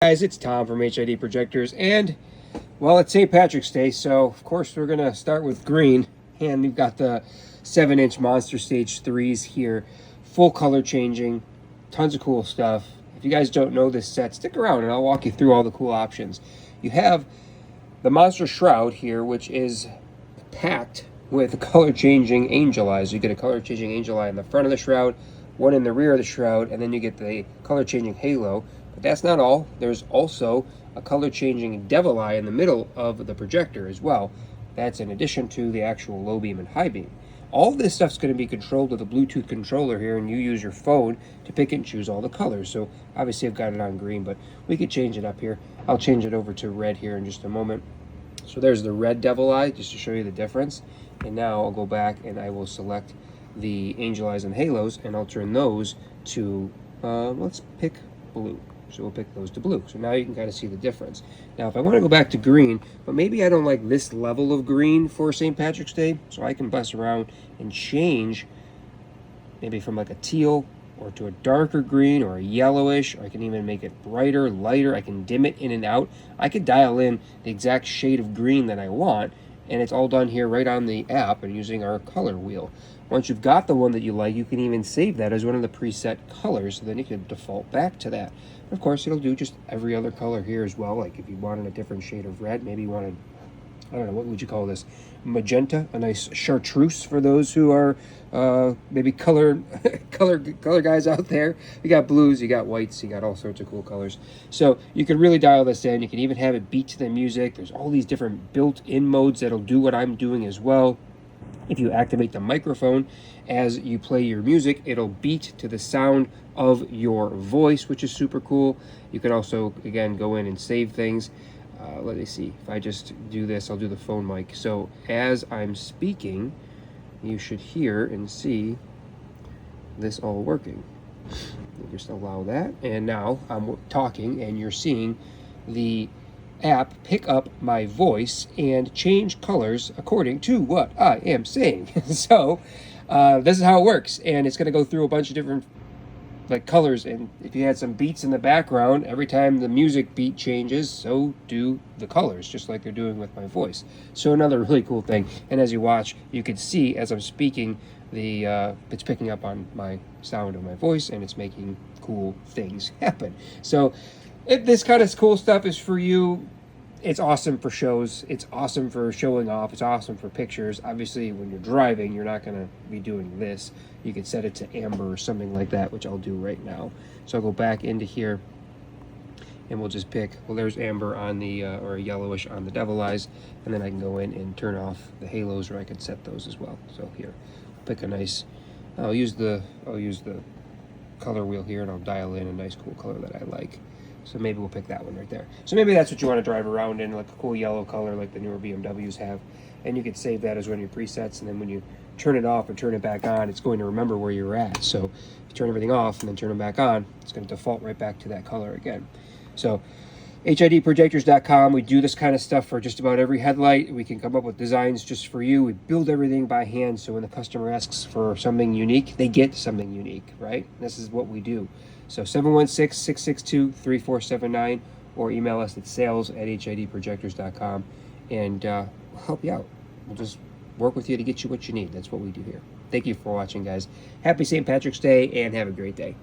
Guys, it's Tom from HID Projectors, and well, it's St. Patrick's Day, so of course we're gonna start with green. And we've got the 7-inch monster stage 3s here, full color changing, tons of cool stuff. If you guys don't know this set, stick around and I'll walk you through all the cool options. You have the monster shroud here, which is packed with color changing angel eyes. You get a color changing angel eye in the front of the shroud, one in the rear of the shroud, and then you get the color changing halo. But that's not all. There's also a color changing devil eye in the middle of the projector as well. That's in addition to the actual low beam and high beam. All this stuff's going to be controlled with a Bluetooth controller here, and you use your phone to pick and choose all the colors. So obviously I've got it on green, but we could change it up here. I'll change it over to red here in just a moment. So there's the red devil eye, just to show you the difference. And now I'll go back and I will select the angel eyes and halos, and I'll turn those to, let's pick blue. So we'll pick those to blue. So now you can kind of see the difference. Now, if I want to go back to green, but maybe I don't like this level of green for St. Patrick's Day, so I can bust around and change maybe from like a teal or to a darker green or a yellowish, or I can even make it brighter, lighter. I can dim it in and out. I could dial in the exact shade of green that I want, and it's all done here right on the app and using our color wheel. Once you've got the one that you like, you can even save that as one of the preset colors, so then you can default back to that. Of course, it'll do just every other color here as well. Like if you wanted a different shade of red, maybe you wanted, I don't know, what would you call this? Magenta, a nice chartreuse for those who are maybe color guys out there. You got blues, you got whites, you got all sorts of cool colors. So you can really dial this in. You can even have it beat to the music. There's all these different built-in modes that'll do what I'm doing as well. If you activate the microphone as you play your music, it'll beat to the sound of your voice, which is super cool. You can also, again, go in and save things. Let me see. If I just do this, I'll do the phone mic. So as I'm speaking, you should hear and see this all working. You just allow that. And now I'm talking and you're seeing the app pick up my voice and change colors according to what I am saying. So this is how it works, and it's going to go through a bunch of different like colors, and if you had some beats in the background, every time the music beat changes, so do the colors, just like they're doing with my voice. So another really cool thing. And as you watch, you can see as I'm speaking, the it's picking up on my sound of my voice, and it's making cool things happen. So if this kind of cool stuff is for you, it's awesome for shows. It's awesome for showing off. It's awesome for pictures. Obviously, when you're driving, you're not going to be doing this. You can set it to amber or something like that, which I'll do right now. So I'll go back into here, and we'll just pick, well, there's amber on the, or a yellowish on the devil eyes, and then I can go in and turn off the halos, or I could set those as well. So here, pick a nice, I'll use the color wheel here, and I'll dial in a nice cool color that I like. So maybe we'll pick that one right there. So maybe that's what you want to drive around in, like a cool yellow color like the newer BMWs have. And you can save that as one of your presets, and then when you turn it off and turn it back on, it's going to remember where you're at. So if you turn everything off and then turn them back on, it's going to default right back to that color again. So HIDprojectors.com, we do this kind of stuff for just about every headlight. We can come up with designs just for you. We build everything by hand, so when the customer asks for something unique, they get something unique, right? This is what we do. So 716-662-3479, or email us at sales@HIDprojectors.com, and we'll help you out. We'll just work with you to get you what you need. That's what we do here. Thank you for watching, guys. Happy St. Patrick's Day, and have a great day.